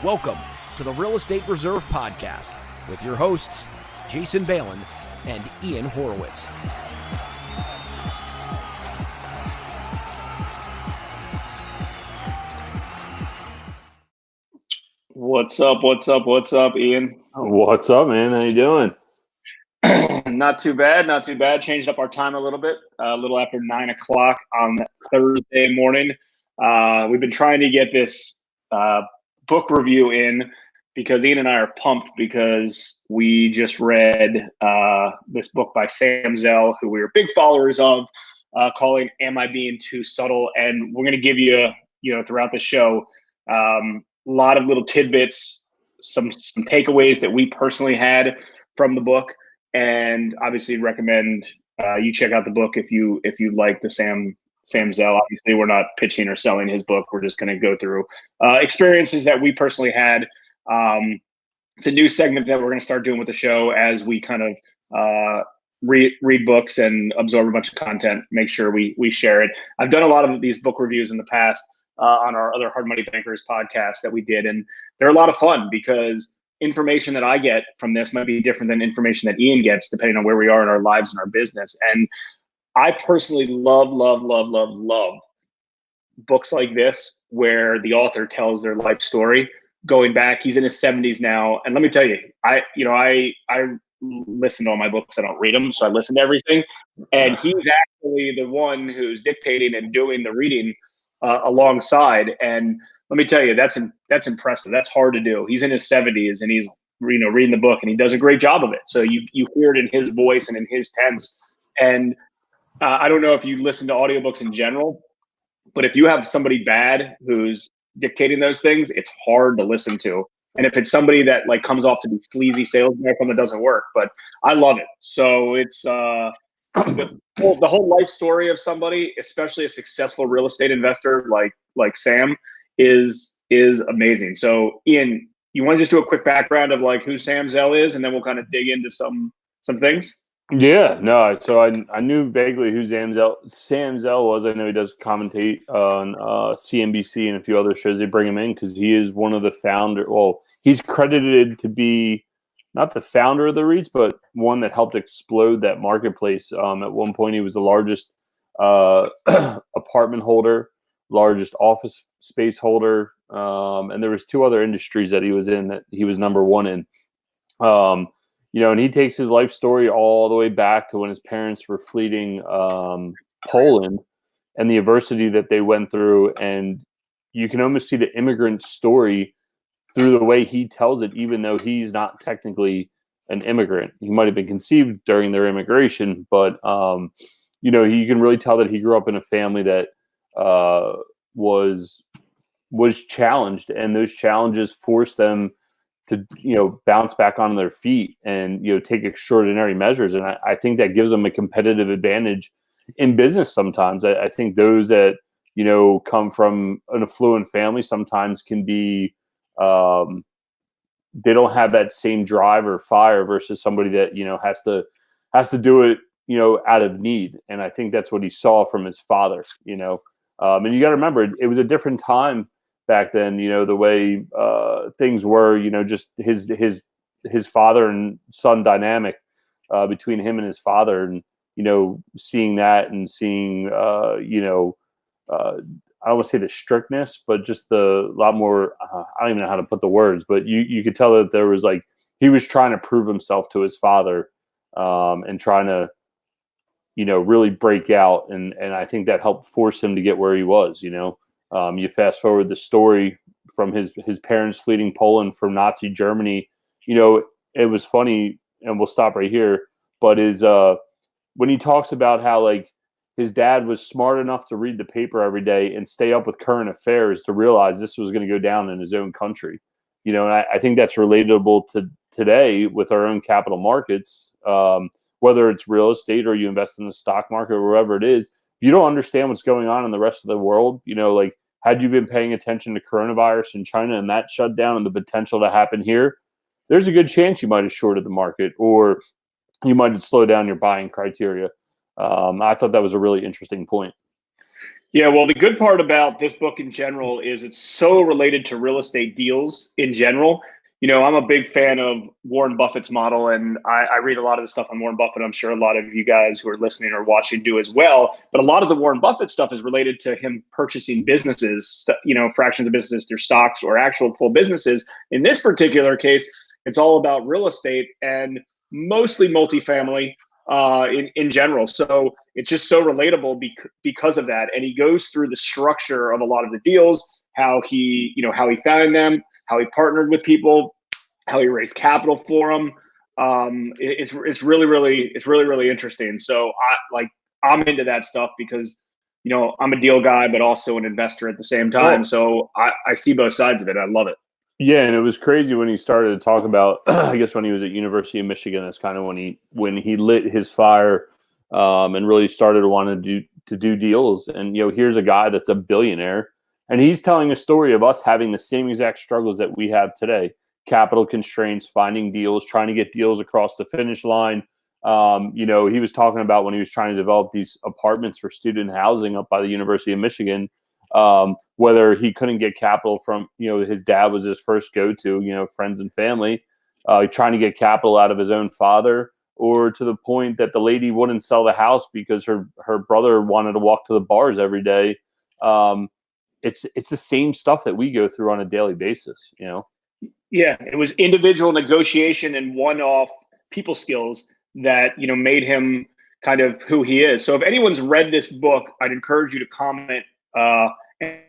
Welcome to the Real Estate Reserve Podcast with your hosts, Jason Balin and Ian Horowitz. What's up, Ian? What's up, man? How you doing? Not too bad. Changed up our time a little bit, a little after 9 o'clock on Thursday morning. We've been trying to get this book review in because Ian and I are pumped because we just read this book by Zell, who we are big followers of, calling Am I Being Too Subtle? And we're going to give you, throughout the show, a lot of little tidbits, some takeaways that we personally had from the book, and obviously recommend you check out the book if you like the Sam Zell. Obviously, we're not pitching or selling his book. We're just going to go through experiences that we personally had. It's a new segment that we're going to start doing with the show as we kind of read books and absorb a bunch of content. Make sure we share it. I've done a lot of these book reviews in the past on our other Hard Money Bankers podcast that we did, and they're a lot of fun because information that I get from this might be different than information that Ian gets, depending on where we are in our lives and our business. And I personally love books like this where the author tells their life story going back. He's in his 70s now, and let me tell you, I listen to all my books. I don't read them, so I listen to everything. And he's actually the one who's dictating and doing the reading alongside. And let me tell you, that's impressive. That's hard to do. He's in his 70s and he's reading the book, and he does a great job of it. So you hear it in his voice and in his tense. And I don't know if you listen to audiobooks in general, but if you have somebody bad who's dictating those things, it's hard to listen to. And if it's somebody that like comes off to be sleazy sales guy, it doesn't work. But I love it. So it's the whole life story of somebody, especially a successful real estate investor like Sam, is amazing. So Ian, you want to just do a quick background of like who Sam Zell is, and then we'll kind of dig into some things? Yeah, no. So I knew vaguely who Sam Zell was. I know he does commentate on CNBC and a few other shows. They bring him in because he is one of the founder. Well, he's credited to be not the founder of the REITs, but one that helped explode that marketplace. At one point, he was the largest apartment holder, largest office space holder, and there was two other industries that he was in that he was number one in. And he takes his life story all the way back to when his parents were fleeing Poland and the adversity that they went through. And you can almost see the immigrant story through the way he tells it, even though he's not technically an immigrant. He might have been conceived during their immigration, but, you can really tell that he grew up in a family that was challenged, and those challenges forced them to, bounce back on their feet and, take extraordinary measures. And I think that gives them a competitive advantage in business sometimes. I think those that, come from an affluent family sometimes can be, they don't have that same drive or fire versus somebody that, has to do it, out of need. And I think that's what he saw from his father, and you got to remember, it was a different time back then, the way things were, just his father and son dynamic between him and his father, and seeing that and seeing I don't want to say the strictness, but just the lot more. I don't even know how to put the words, but you could tell that there was like he was trying to prove himself to his father and trying to really break out, and I think that helped force him to get where he was. You fast forward the story from his parents fleeing Poland from Nazi Germany. It was funny, and we'll stop right here. But when he talks about how like his dad was smart enough to read the paper every day and stay up with current affairs to realize this was going to go down in his own country. And I think that's relatable to today with our own capital markets, whether it's real estate or you invest in the stock market or wherever it is. If you don't understand what's going on in the rest of the world, like had you been paying attention to coronavirus in China and that shutdown and the potential to happen here, there's a good chance you might have shorted the market or you might have slowed down your buying criteria. I thought that was a really interesting point. Yeah, well, the good part about this book in general is it's so related to real estate deals in general. I'm a big fan of Warren Buffett's model, and I read a lot of the stuff on Warren Buffett. I'm sure a lot of you guys who are listening or watching do as well. But a lot of the Warren Buffett stuff is related to him purchasing businesses, fractions of businesses through stocks or actual full businesses. In this particular case, it's all about real estate and mostly multifamily in general. So it's just so relatable because of that. And he goes through the structure of a lot of the deals, how he found them, how he partnered with people, how he raised capital for them. It's really interesting. So I'm into that stuff because I'm a deal guy, but also an investor at the same time. So I see both sides of it. I love it. Yeah, and it was crazy when he started to talk about, I guess when he was at University of Michigan, that's kind of when he lit his fire and really started to want to do deals. And here's a guy that's a billionaire, and he's telling a story of us having the same exact struggles that we have today: capital constraints, finding deals, trying to get deals across the finish line. He was talking about when he was trying to develop these apartments for student housing up by the University of Michigan. Whether he couldn't get capital from, his dad was his first go-to, friends and family, trying to get capital out of his own father, or to the point that the lady wouldn't sell the house because her brother wanted to walk to the bars every day. It's the same stuff that we go through on a daily basis, Yeah, it was individual negotiation and one-off people skills that, made him kind of who he is. So if anyone's read this book, I'd encourage you to comment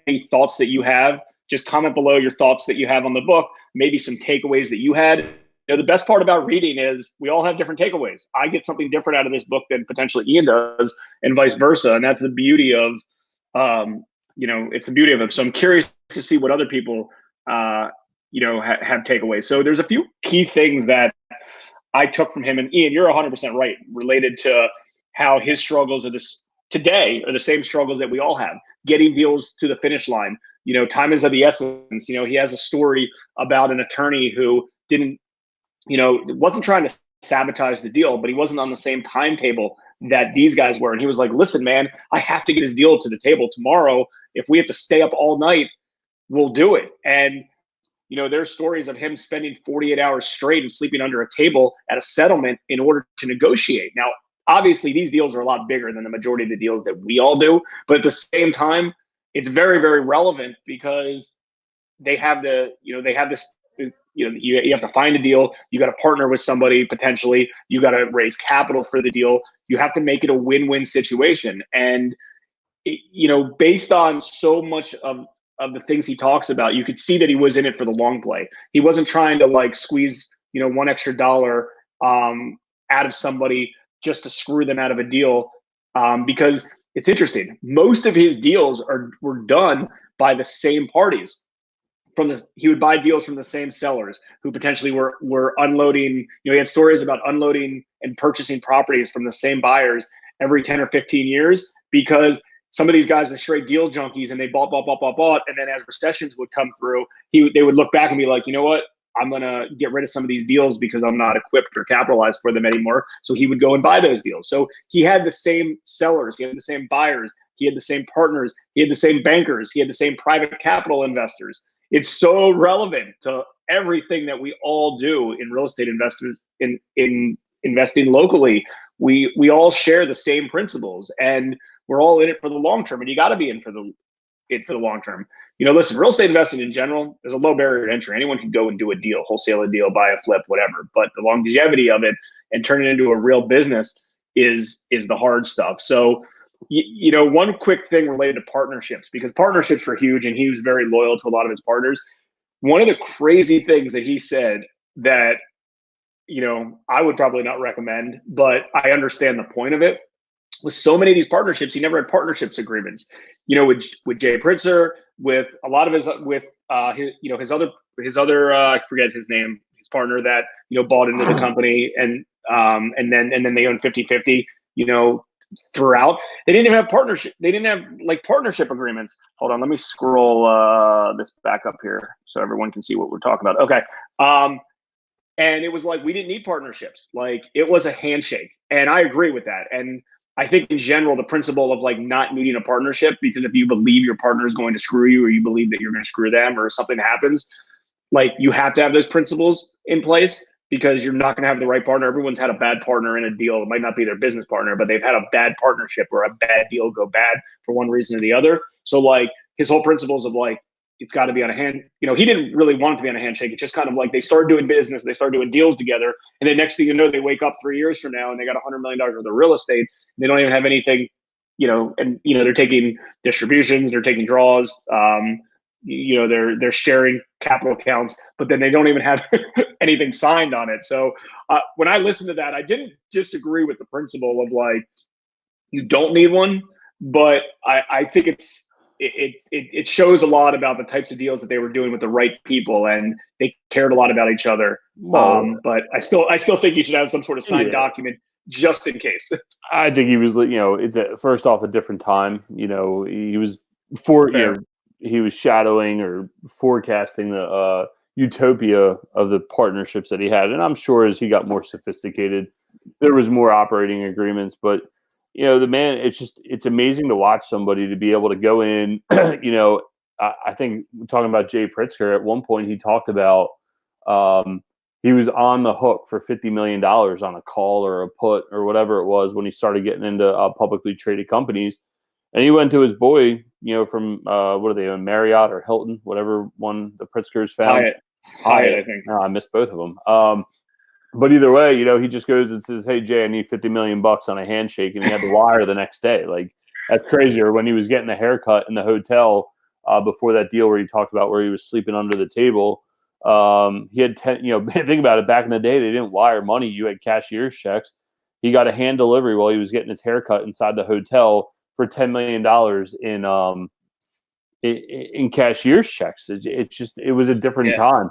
any thoughts that you have. Just comment below your thoughts that you have on the book, maybe some takeaways that you had. The best part about reading is we all have different takeaways. I get something different out of this book than potentially Ian does, and vice versa. And that's the beauty of, it's the beauty of it. So I'm curious to see what other people, have takeaways. So there's a few key things that I took from him. And Ian, you're 100% right, related to how his struggles today are the same struggles that we all have, getting deals to the finish line. Time is of the essence. He has a story about an attorney who wasn't trying to sabotage the deal, but he wasn't on the same timetable that these guys were. And he was like, listen, man, I have to get his deal to the table tomorrow. If we have to stay up all night, we'll do it. And there's stories of him spending 48 hours straight and sleeping under a table at a settlement in order to negotiate. Now, obviously, these deals are a lot bigger than the majority of the deals that we all do. But at the same time, it's very, very relevant because they have this, you have to find a deal. You got to partner with somebody potentially. You got to raise capital for the deal. You have to make it a win-win situation. And, based on so much of the things he talks about, you could see that he was in it for the long play. He wasn't trying to squeeze, one extra dollar out of somebody just to screw them out of a deal, because it's interesting. Most of his deals were done by the same parties. He would buy deals from the same sellers who potentially were unloading. He had stories about unloading and purchasing properties from the same buyers every 10 or 15 years because some of these guys were straight deal junkies and they bought. And then as recessions would come through, they would look back and be like, you know what? I'm going to get rid of some of these deals because I'm not equipped or capitalized for them anymore. So he would go and buy those deals. So he had the same sellers. He had the same buyers. He had the same partners. He had the same bankers. He had the same private capital investors. It's so relevant to everything that we all do in real estate investors in investing locally. We all share the same principles and we're all in it for the long term, and you got to be in for the long term. Listen, real estate investing in general, there's a low barrier to entry. Anyone can go and do a deal, wholesale a deal, buy a flip, whatever. But the longevity of it and turn it into a real business is the hard stuff. So, one quick thing related to partnerships, because partnerships were huge and he was very loyal to a lot of his partners. One of the crazy things that he said that, I would probably not recommend, but I understand the point of it, with so many of these partnerships, he never had partnerships agreements, with Jay Pritzker, with a lot of his his other I forget his name, his partner that, bought into the company and then they own 50-50, throughout. They didn't even have partnership. They didn't have partnership agreements. Hold on. Let me scroll this back up here so everyone can see what we're talking about. Okay. And it was we didn't need partnerships. It was a handshake. And I agree with that. And I think in general, the principle of like not needing a partnership, because if you believe your partner is going to screw you, or you believe that you're going to screw them, or something happens, like you have to have those principles in place, because you're not going to have the right partner. Everyone's had a bad partner in a deal. It might not be their business partner, but they've had a bad partnership or a bad deal go bad for one reason or the other. So like his whole principles of like, it's got to be on a hand, he didn't really want it to be on a handshake. It's just kind of like they started doing business, they started doing deals together. And then next thing you know, they wake up 3 years from now and they got $100 million worth of real estate. They don't even have anything, and, they're taking distributions, they're taking draws, they're sharing capital accounts, but then they don't even have anything signed on it. So when I listened to that, I didn't disagree with the principle of like, you don't need one, but I think it shows a lot about the types of deals that they were doing with the right people, and they cared a lot about each other. But I still think you should have some sort of signed document just in case. I think he was, it's first off a different time. He was he was shadowing or forecasting the utopia of the partnerships that he had, and I'm sure as he got more sophisticated, there was more operating agreements, but. The man, it's amazing to watch somebody to be able to go in, I think talking about Jay Pritzker, at one point he talked about he was on the hook for $50 million on a call or a put or whatever it was when he started getting into publicly traded companies. And he went to his boy, from what are they, Marriott or Hilton, whatever one the Pritzkers found. Hyatt, I think. I missed both of them. But either way, he just goes and says, "Hey Jay, I need $50 million on a handshake," and he had the wire the next day. Like that's crazy. Or when he was getting a haircut in the hotel before that deal where he talked about where he was sleeping under the table, he had 10. Think about it. Back in the day, they didn't wire money. You had cashier's checks. He got a hand delivery while he was getting his haircut inside the hotel for $10 million in cashier's checks. It was a different time.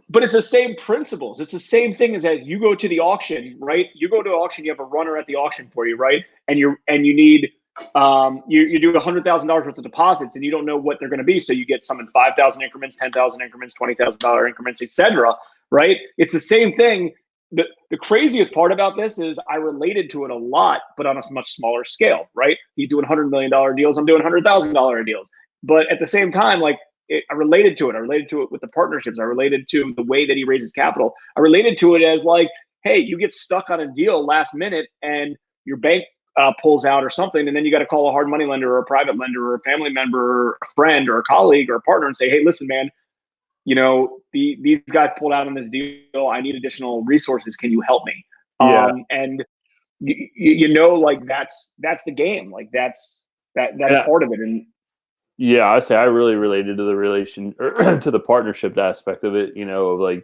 But it's the same principles. It's the same thing as that you go to the auction, right? You go to the auction, you have a runner at the auction for you, right? And you need you do $100,000 worth of deposits, and you don't know what they're going to be. So you get some in 5,000 increments, 10,000 increments, $20,000 increments, etc. Right? It's the same thing. The craziest part about this is I related to it a lot, but on a much smaller scale, right? He's doing $100 million deals. I'm doing $100,000 deals. But at the same time, like, I related to it. I related to it with the partnerships. I related to the way that he raises capital. I related to it as like, hey, you get stuck on a deal last minute and your bank pulls out or something, and then you got to call a hard money lender or a private lender or a family member or a friend or a colleague or a partner and say, hey, listen, man, these guys pulled out on this deal. I need additional resources. Can you help me? Yeah. And like that's the game. Like that's part of it. And yeah, I say I really related to the relation or to the partnership aspect of it, of like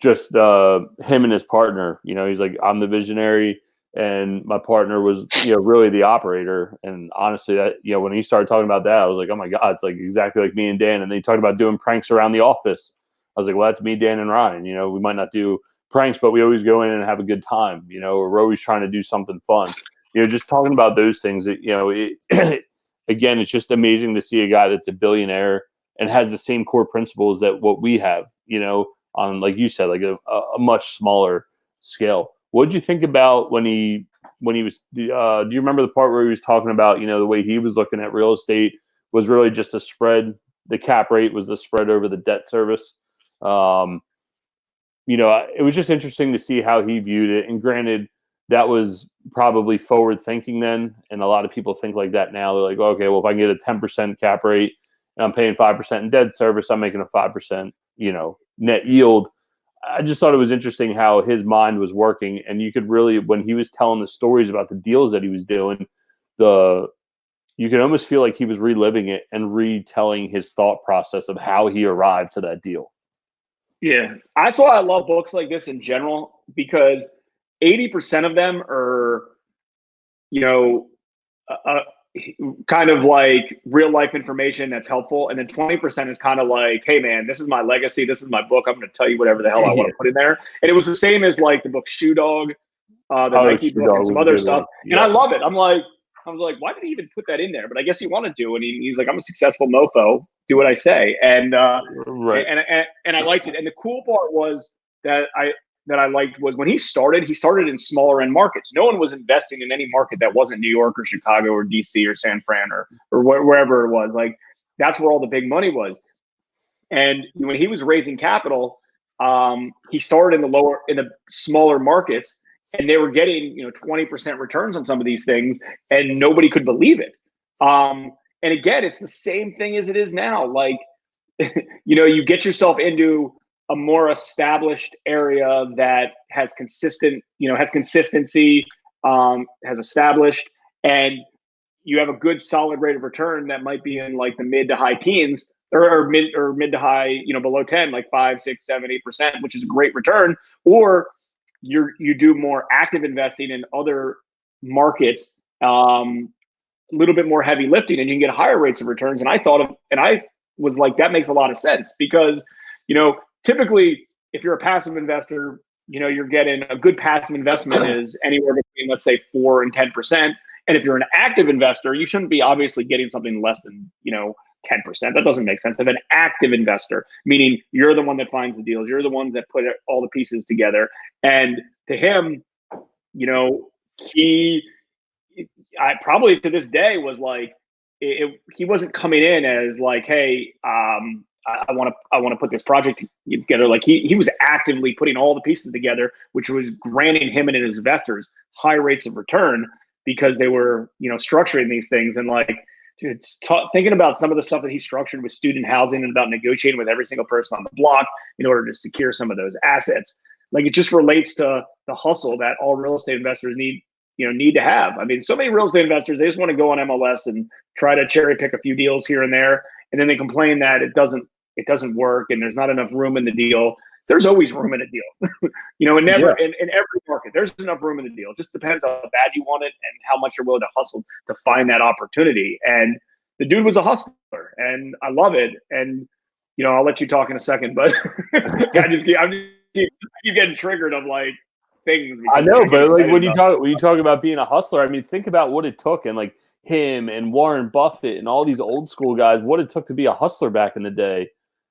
just him and his partner. He's like, I'm the visionary and my partner was, really the operator. And honestly, that, when he started talking about that, I was like, oh my God, it's like exactly like me and Dan. And they talked about doing pranks around the office. I was like, well, that's me, Dan, and Ryan. We might not do pranks, but we always go in and have a good time, or we're always trying to do something fun. Just talking about those things that, again, it's just amazing to see a guy that's a billionaire and has the same core principles that what we have, on, like you said, like a much smaller scale. What did you think about when he was, do you remember the part where he was talking about, the way he was looking at real estate was really just a spread. The cap rate was the spread over the debt service. It was just interesting to see how he viewed it. And granted, that was probably forward thinking then. And a lot of people think like that now. They're like, okay, well, if I can get a 10% cap rate and I'm paying 5% in debt service, I'm making a 5%, net yield. I just thought it was interesting how his mind was working. And you could really, when he was telling the stories about the deals that he was doing, you could almost feel like he was reliving it and retelling his thought process of how he arrived to that deal. Yeah. That's why I love books like this in general, because 80% of them are, kind of like real life information that's helpful. And then 20% is kind of like, hey man, this is my legacy. This is my book. I'm going to tell you whatever the hell I want to put in there. And it was the same as like the book Shoe Dog, the Nike book, and some other stuff. Yeah. And I love it. I was like, why did he even put that in there? But I guess he wanted to. And he's like, I'm a successful mofo. Do what I say. And, right. And I liked it. And the cool part was that that I liked was when he started in smaller end markets. No one was investing in any market that wasn't New York or Chicago or DC or San Fran or wherever it was. Like that's where all the big money was. And when he was raising capital, he started in the smaller markets, and they were getting 20% returns on some of these things, and nobody could believe it. And again, it's the same thing as it is now. Like, you get yourself into a more established area that has consistency, has established, and you have a good solid rate of return that might be in like the mid to high teens or mid to high, below 10, like 5, 6, 7, 8%, which is a great return. Or you do more active investing in other markets, a little bit more heavy lifting, and you can get higher rates of returns. And I was like, that makes a lot of sense because, typically if you're a passive investor, you're getting a good passive investment is anywhere between, let's say, 4 and 10%. And if you're an active investor, you shouldn't be obviously getting something less than, 10%. That doesn't make sense. If an active investor, meaning you're the one that finds the deals, you're the ones that put all the pieces together. And to him, I probably to this day was like, he wasn't coming in as like, hey, I want to put this project together. Like he was actively putting all the pieces together, which was granting him and his investors high rates of return because they were, structuring these things. And like, dude, thinking about some of the stuff that he structured with student housing and about negotiating with every single person on the block in order to secure some of those assets. Like it just relates to the hustle that all real estate investors need to have. I mean, so many real estate investors, they just want to go on MLS and try to cherry pick a few deals here and there. And then they complain that it doesn't work and there's not enough room in the deal. There's always room in a deal. In every market, there's enough room in the deal. It just depends how bad you want it and how much you're willing to hustle to find that opportunity. And the dude was a hustler and I love it. And, I'll let you talk in a second, but I keep getting triggered of like things. I know, but like when you talk about being a hustler, I mean, think about what it took and like him and Warren Buffett and all these old school guys, what it took to be a hustler back in the day.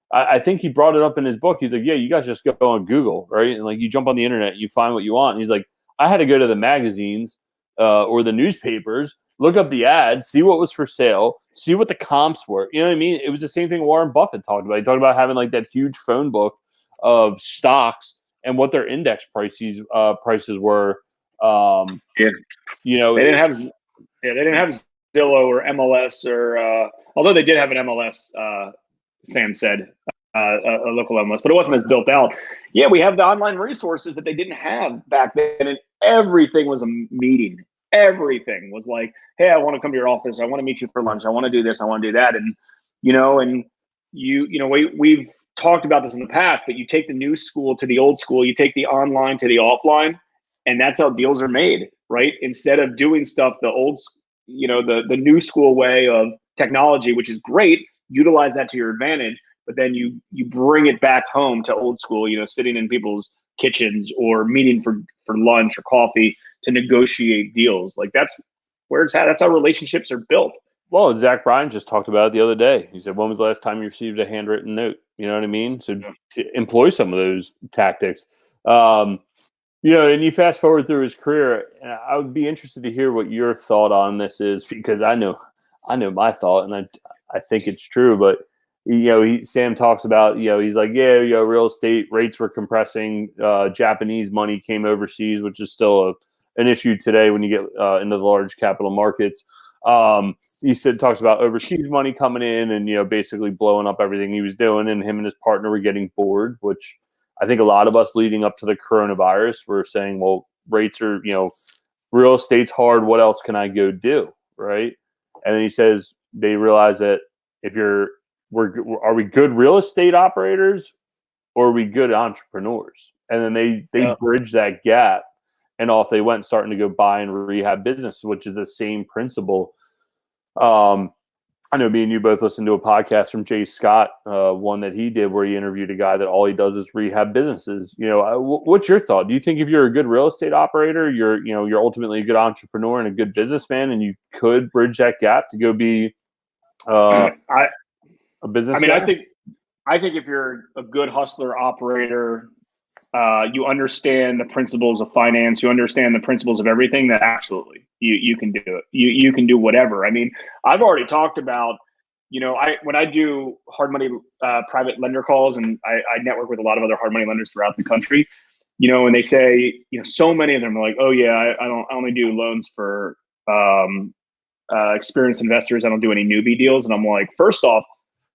I think he brought it up in his book. He's like, yeah, you guys just go on Google, right? And like you jump on the internet, you find what you want. And he's like, I had to go to the magazines or the newspapers, look up the ads, see what was for sale, see what the comps were. You know what I mean? It was the same thing Warren Buffett talked about. He talked about having like that huge phone book of stocks and what their index prices were. They didn't have Zillow or MLS or although they did have an MLS. Sam said a local MLS, but it wasn't as built out. Yeah, we have the online resources that they didn't have back then, and everything was a meeting. Everything was like, hey, I want to come to your office. I want to meet you for lunch. I want to do this. I want to do that. And we've talked about this in the past, but you take the new school to the old school, you take the online to the offline, and that's how deals are made, right? Instead of doing stuff the old, the new school way of technology, which is great, utilize that to your advantage, but then you bring it back home to old school, sitting in people's kitchens or meeting for lunch or coffee to negotiate deals. Like that's where it's at. That's how relationships are built. Well, Zach Bryan just talked about it the other day. He said, when was the last time you received a handwritten note? You know what I mean? So to employ some of those tactics, and you fast forward through his career, and I would be interested to hear what your thought on this is, because I know my thought, and I think it's true, but Sam talks about, he's like, real estate rates were compressing. Japanese money came overseas, which is still an issue today when you get into the large capital markets. He talks about overseas money coming in and, basically blowing up everything he was doing, and him and his partner were getting bored, which I think a lot of us leading up to the coronavirus were saying, well, rates are, real estate's hard. What else can I go do? Right. And then he says they realize that are we good real estate operators or are we good entrepreneurs? And then they bridge that gap, and off they went, starting to go buy and rehab businesses, which is the same principle. I know me and you both listened to a podcast from Jay Scott, one that he did where he interviewed a guy that all he does is rehab businesses. What's your thought? Do you think if you're a good real estate operator, you're ultimately a good entrepreneur and a good businessman, and you could bridge that gap to go be a businessman? I think if you're a good hustler operator, you understand the principles of finance, you understand the principles of everything, that absolutely you can do it. You can do whatever. I mean, I've already talked about, when I do hard money private lender calls, and I network with a lot of other hard money lenders throughout the country, and they say, so many of them are like, oh yeah, I only do loans for experienced investors. I don't do any newbie deals. And I'm like, first off,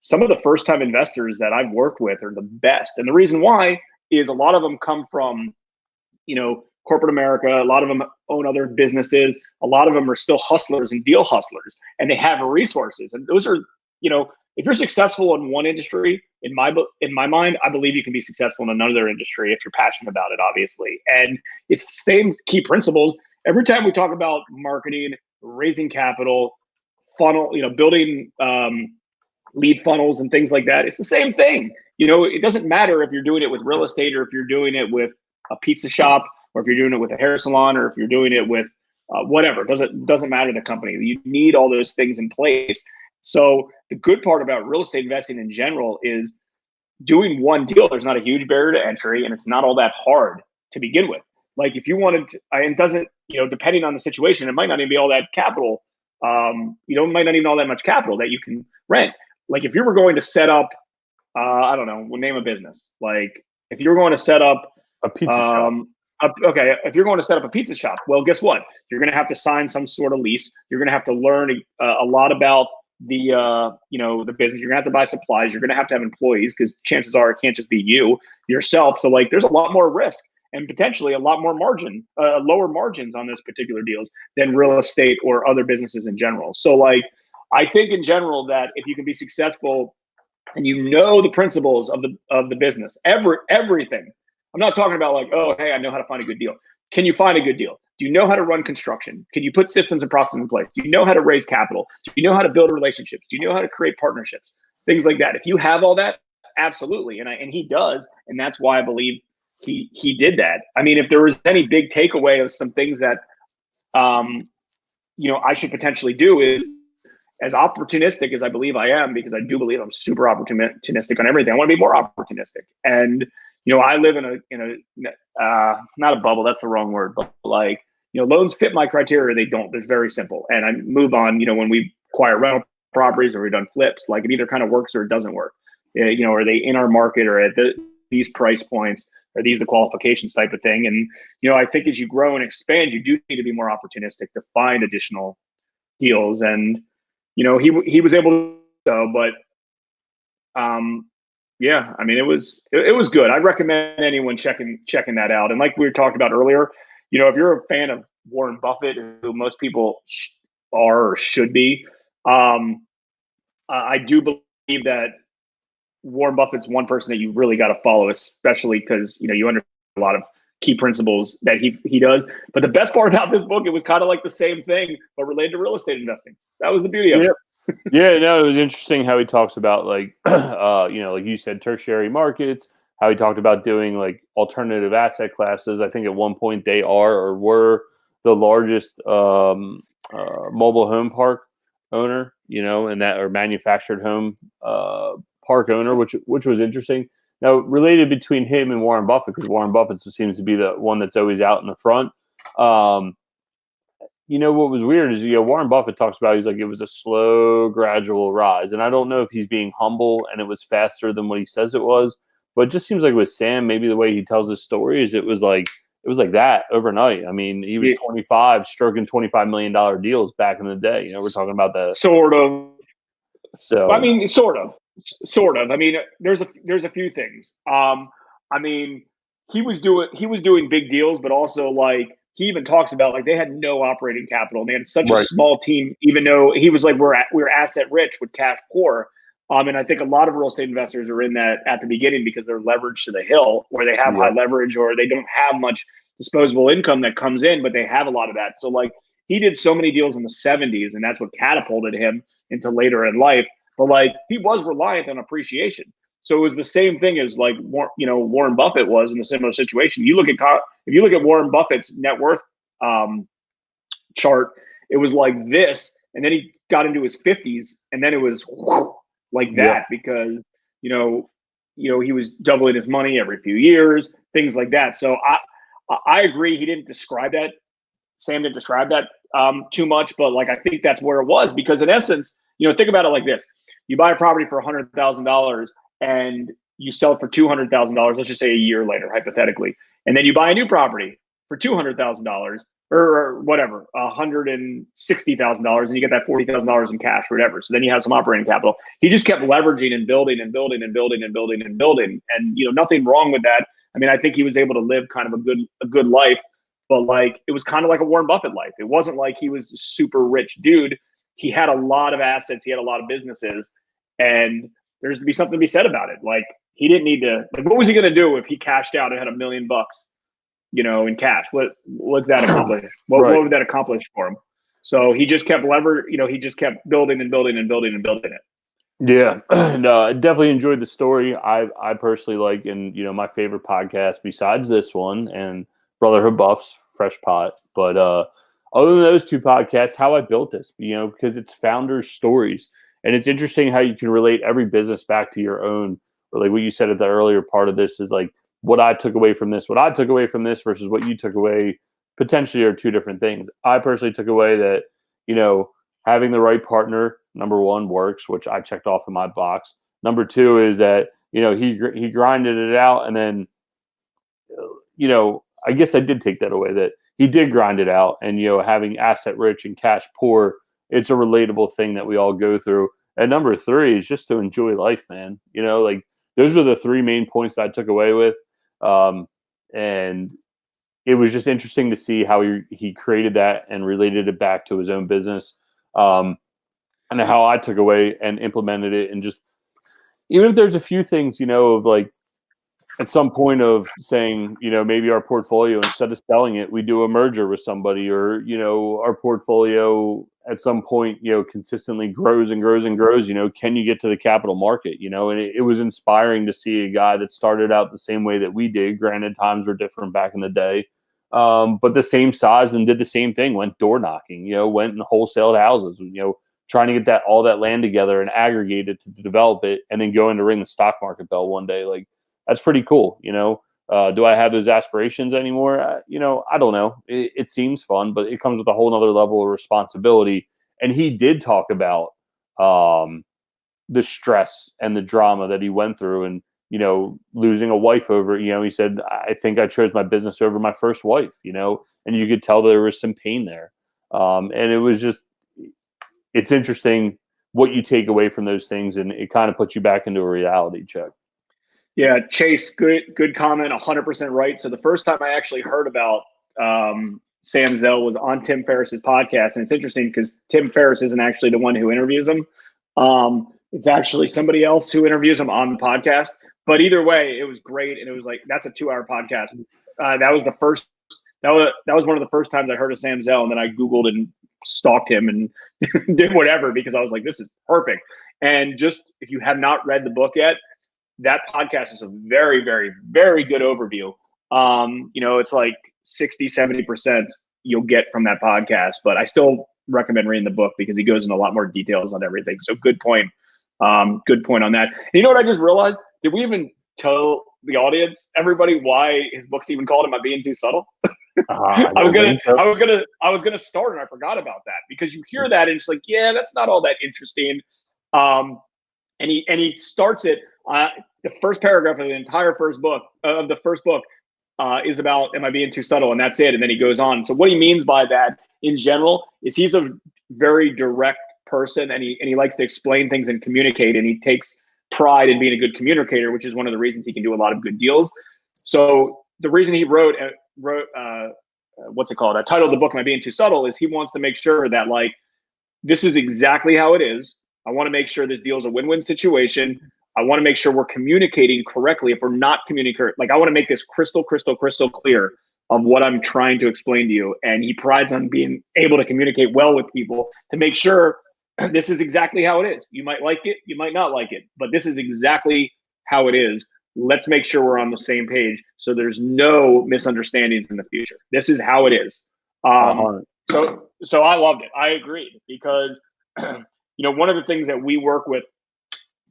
some of the first time investors that I've worked with are the best. And the reason why is a lot of them come from, corporate America. A lot of them own other businesses. A lot of them are still hustlers and deal hustlers, and they have resources. And those are, if you're successful in one industry, in my mind, I believe you can be successful in another industry if you're passionate about it, obviously. And it's the same key principles. Every time we talk about marketing, raising capital, funnel, building lead funnels and things like that, it's the same thing. It doesn't matter if you're doing it with real estate, or if you're doing it with a pizza shop, or if you're doing it with a hair salon, or if you're doing it with whatever. Doesn't matter the company. You need all those things in place. So the good part about real estate investing in general is doing one deal. There's not a huge barrier to entry, and it's not all that hard to begin with. Like if you wanted to, it doesn't, depending on the situation, it might not even be all that capital. It might not even all that much capital that you can rent. Like if you were going to set up, I don't know, we'll name a business. Like if you're going to set up a pizza shop. If you're going to set up a pizza shop, well, guess what? You're going to have to sign some sort of lease. You're going to have to learn a lot about the business. You're going to have to buy supplies. You're going to have employees, because chances are it can't just be you yourself. So like there's a lot more risk, and potentially a lot more margin, lower margins on those particular deals than real estate or other businesses in general. So like, I think in general that if you can be successful and the principles of the business, everything. I'm not talking about like, oh, hey, I know how to find a good deal. Can you find a good deal? Do you know how to run construction? Can you put systems and processes in place? Do you know how to raise capital? Do you know how to build relationships? Do you know how to create partnerships? Things like that. If you have all that, absolutely. And he does. And that's why I believe he did that. I mean, if there was any big takeaway of some things that, I should potentially do, is as opportunistic as I believe I am, because I do believe I'm super opportunistic on everything. I want to be more opportunistic. And, I live in a not a bubble, that's the wrong word, but like, loans fit my criteria, they don't. They're very simple. And I move on, when we acquire rental properties or we've done flips, like it either kind of works or it doesn't work. Are they in our market, or at these price points? Are these the qualifications type of thing? And, I think as you grow and expand, you do need to be more opportunistic to find additional deals. And, he was able to, but yeah, I mean, it was good. I'd recommend anyone checking that out. And like we were talking about earlier, if you're a fan of Warren Buffett, who most people are or should be, I do believe that Warren Buffett's one person that you really got to follow, especially because, you understand a lot of key principles that he does. But the best part about this book, it was kind of like the same thing, but related to real estate investing. That was the beauty of it. Yeah, no, it was interesting how he talks about like, like you said, tertiary markets, how he talked about doing like alternative asset classes. I think at one point they are or were the largest mobile home park owner, and that, or manufactured home park owner, which was interesting. Now, related between him and Warren Buffett, because Warren Buffett seems to be the one that's always out in the front. What was weird is, Warren Buffett talks about, he's like, it was a slow, gradual rise. And I don't know if he's being humble and it was faster than what he says it was, but it just seems like with Sam, maybe the way he tells his story is it was like that overnight. I mean, he was 25, stroking $25 million deals back in the day. We're talking about that. Sort of. So, I mean, sort of. I mean, there's a few things. I mean, he was doing big deals, but also like, he even talks about like they had no operating capital. And they had such a small team, even though he was like, we're asset rich with cash poor. And I think a lot of real estate investors are in that at the beginning because they're leveraged to the hill, where they have high leverage, or they don't have much disposable income that comes in, but they have a lot of that. So like, he did so many deals in the 70s, and that's what catapulted him into later in life. But like, he was reliant on appreciation. So it was the same thing as like, Warren Buffett was in a similar situation. If you look at Warren Buffett's net worth chart, it was like this, and then he got into his 50s, and then it was like that because he was doubling his money every few years. things like that. So I agree. He didn't describe that. Sam didn't describe that too much, but like I think that's where it was, because in essence, think about it like this: you buy a property for $100,000 and you sell it for $200,000. Let's just say a year later, hypothetically, and then you buy a new property for $200,000 or whatever, $160,000, and you get that $40,000 in cash or whatever. So then you have some operating capital. He just kept leveraging and building and building and building and building and building, and nothing wrong with that. I mean, I think he was able to live kind of a good life. But like, it was kind of like a Warren Buffett life. It wasn't like he was a super rich dude. He had a lot of assets. He had a lot of businesses, and there's to be something to be said about it. Like, he didn't need to. Like, what was he going to do if he cashed out and had $1 million, in cash? What's that accomplish? What would that accomplish for him? So he just kept he just kept building and building and building and building it. Yeah, no, I definitely enjoyed the story. I personally like, and my favorite podcast besides this one and Brotherhood Buffs, Fresh Pot. But other than those two podcasts, how I built this, because it's founders' stories. And it's interesting how you can relate every business back to your own. Or like what you said at the earlier part of this is like what I took away from this versus what you took away potentially are two different things. I personally took away that, having the right partner, number one, works, which I checked off in my box. Number two is that, he grinded it out, and then, I guess I did take that away, that he did grind it out, and, having asset rich and cash poor, it's a relatable thing that we all go through. And number three is just to enjoy life, man. Like, those were the three main points that I took away with. And it was just interesting to see how he created that and related it back to his own business. And how I took away and implemented it. And just, even if there's a few things, of like, at some point of saying, maybe our portfolio, instead of selling it, we do a merger with somebody, or, our portfolio at some point, consistently grows and grows and grows, can you get to the capital market, and it was inspiring to see a guy that started out the same way that we did. Granted, times were different back in the day, but the same size, and did the same thing, went door knocking, went and wholesaled houses, trying to get all that land together and aggregate it to develop it, and then going to ring the stock market bell one day. Like, that's pretty cool. Do I have those aspirations anymore? I don't know. It seems fun, but it comes with a whole nother level of responsibility. And he did talk about the stress and the drama that he went through, and, losing a wife over, he said, I think I chose my business over my first wife, and you could tell there was some pain there. And it was just, it's interesting what you take away from those things, and it kind of puts you back into a reality check. Yeah, Chase, good comment, 100% right. So the first time I actually heard about Sam Zell was on Tim Ferriss's podcast, and it's interesting because Tim Ferriss isn't actually the one who interviews him. It's actually somebody else who interviews him on the podcast. But either way, it was great, and it was like, that's a 2-hour podcast. That was one of the first times I heard of Sam Zell, and then I Googled and stalked him and did whatever, because I was like, this is perfect. And just, if you have not read the book yet, that podcast is a very, very, very good overview. It's like 60-70% you'll get from that podcast, but I still recommend reading the book because he goes into a lot more details on everything. So good point. Good point on that. And you know what I just realized? Did we even tell the audience, everybody, why his book's even called Am I Being Too Subtle? I was gonna start, and I forgot about that, because you hear that and it's like, yeah, that's not all that interesting. And he starts it. The first paragraph of the entire first book is about, am I being too subtle? And that's it. And then he goes on. So what he means by that in general is he's a very direct person, and he likes to explain things and communicate, and he takes pride in being a good communicator, which is one of the reasons he can do a lot of good deals. So the reason he wrote what's it called? I titled the book, Am I Being Too Subtle? Is he wants to make sure that, like, this is exactly how it is. I want to make sure this deal is a win-win situation. I want to make sure we're communicating correctly. If we're not communicating, like, I want to make this crystal clear of what I'm trying to explain to you. And he prides on being able to communicate well with people to make sure this is exactly how it is. You might like it, you might not like it, but this is exactly how it is. Let's make sure we're on the same page so there's no misunderstandings in the future. This is how it is. So I loved it. I agreed, because one of the things that we work with,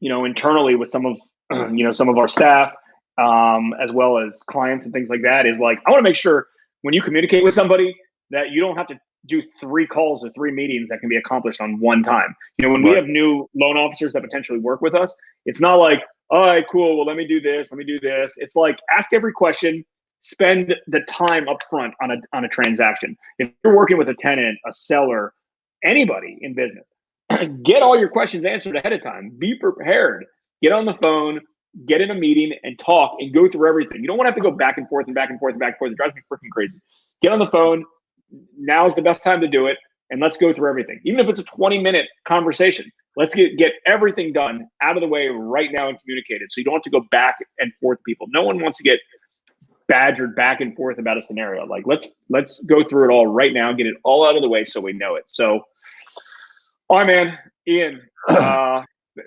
internally with some of our staff as well as clients and things like that, is like, I want to make sure when you communicate with somebody that you don't have to do 3 calls or 3 meetings that can be accomplished on one time. When we have new loan officers that potentially work with us, it's not like, all right, cool, well, let me do this. It's like, ask every question, spend the time up front on a transaction. If you're working with a tenant, a seller, anybody in business, get all your questions answered ahead of time. Be prepared. Get on the phone, get in a meeting and talk and go through everything. You don't want to have to go back and forth and back and forth and back and forth. It drives me freaking crazy. Get on the phone. Now's the best time to do it. And let's go through everything. Even if it's a 20-minute conversation, let's get everything done out of the way right now and communicated. So you don't have to go back and forth people. No one wants to get badgered back and forth about a scenario. Like, let's go through it all right now, get it all out of the way so we know it. So, all right, man, Ian,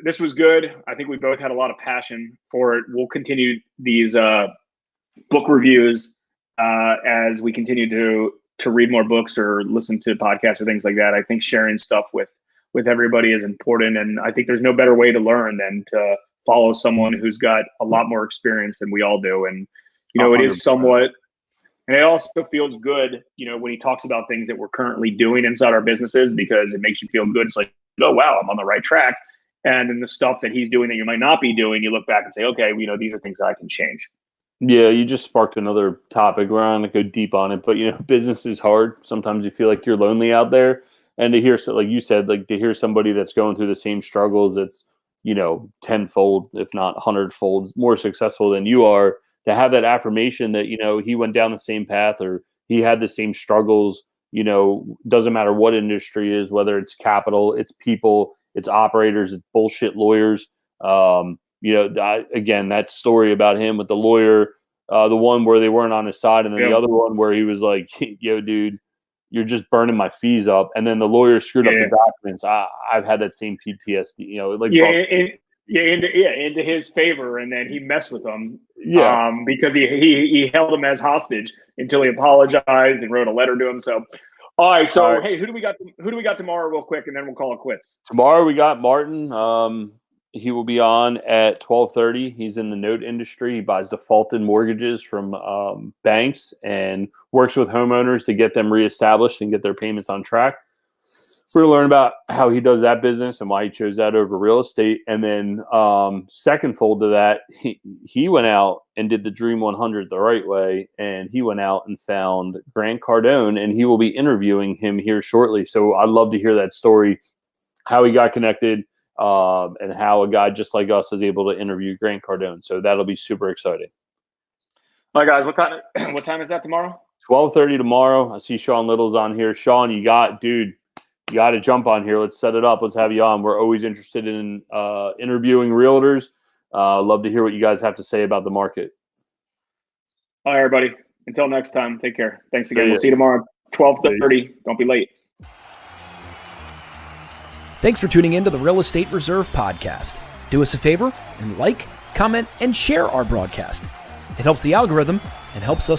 this was good. I think we both had a lot of passion for it. We'll continue these book reviews as we continue to read more books or listen to podcasts or things like that. I think sharing stuff with everybody is important, and I think there's no better way to learn than to follow someone who's got a lot more experience than we all do. And it is somewhat, and it also feels good, when he talks about things that we're currently doing inside our businesses, because it makes you feel good. It's like, oh wow, I'm on the right track. And then the stuff that he's doing that you might not be doing, you look back and say, okay, these are things that I can change. Yeah, you just sparked another topic. We're not going to go deep on it, but business is hard. Sometimes you feel like you're lonely out there, and to hear, like you said, like to hear somebody that's going through the same struggles, that's tenfold, if not 100-fold more successful than you are, to have that affirmation that he went down the same path or he had the same struggles. Doesn't matter what industry is, whether it's capital, it's people, it's operators, it's bullshit lawyers. Again, that story about him with the lawyer, the one where they weren't on his side, and then the other one where he was like, yo, dude, you're just burning my fees up. And then the lawyer screwed up the documents. I've had that same PTSD, into his favor. And then he messed with them because he held him as hostage until he apologized and wrote a letter to him. So, all right. So, hey, who do we got tomorrow real quick, and then we'll call it quits. Tomorrow we got Martin. He will be on at 12:30. He's in the note industry. He buys defaulted mortgages from banks and works with homeowners to get them reestablished and get their payments on track. We're going to learn about how he does that business and why he chose that over real estate. And then second fold to that, he went out and did the Dream 100 the right way. And he went out and found Grant Cardone, and he will be interviewing him here shortly. So I'd love to hear that story, how he got connected, and how a guy just like us is able to interview Grant Cardone. So that'll be super exciting. All right, guys, what time is that tomorrow? 12:30 tomorrow. I see Sean Little's on here. Sean, you got to jump on here. Let's set it up. Let's have you on. We're always interested in interviewing realtors. Love to hear what you guys have to say about the market. All right, everybody. Until next time, take care. Thanks again. We'll see you tomorrow, 12:30. Don't be late. Thanks for tuning in to the Real Estate Reserve Podcast. Do us a favor and like, comment, and share our broadcast. It helps the algorithm and helps us